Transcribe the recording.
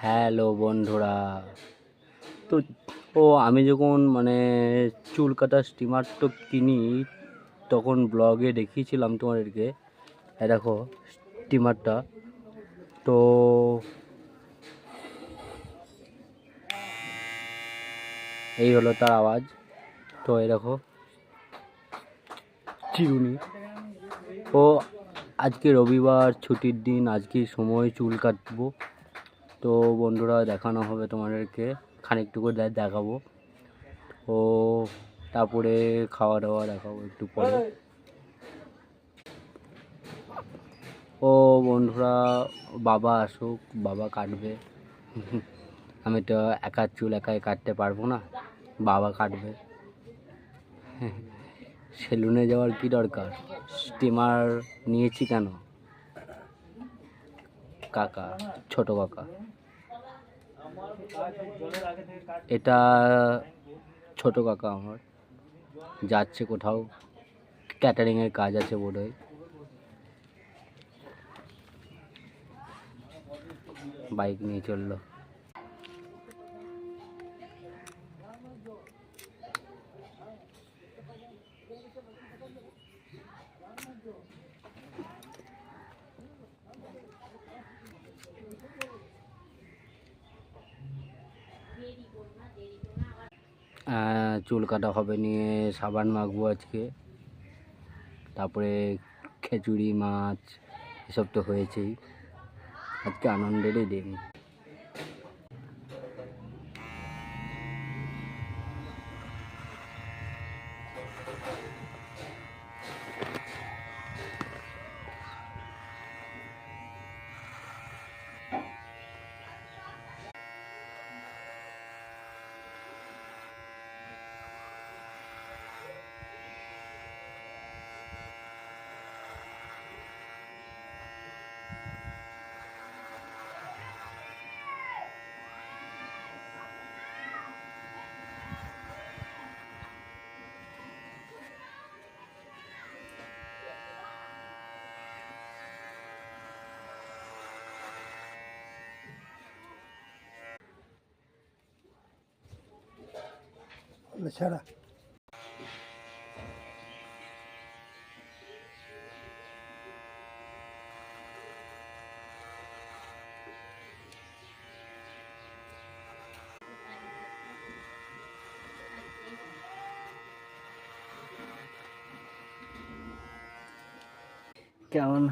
Hello বন্ধুরা। তো আমি যখন চুল কাটার স্টিমার তো কিনি, তখন ব্লগে দেখিয়েছিলাম তোমাদেরকে। দেখো স্টিমারটা, তো এই হলো তার আওয়াজ। তো এই দেখো চিরুনি। ও আজকে রবিবার, ছুটির দিন, আজকে সময় চুল কাটবো। তো বন্ধুরা দেখানো হবে তোমাদেরকে, খানিকটুকু দেখাবো। ও তারপরে খাওয়া দাওয়া দেখাবো একটু পরে। ও বন্ধুরা, বাবা আসুক, বাবা কাটবে। আমি তো একার চুল একাই কাটতে পারবো না, বাবা কাটবে। সেলুনে যাওয়ার কি দরকার, স্টিমার নিয়েছি কেন? কাকা, ছোট কাকা, এটা ছোট কাকা আমার, যাচ্ছে কোথাও, ক্যাটারিংয়ের কাজ আছে বোধহয়। বাইক নিয়ে চললো। চুল কাটা হবে নিয়ে সাবান মাখবো আজকে, তারপরে খিচুড়ি, মাছ, এসব তো হয়েছেই। আজকে আনন্দেরই দিন। ছাড়া কেমন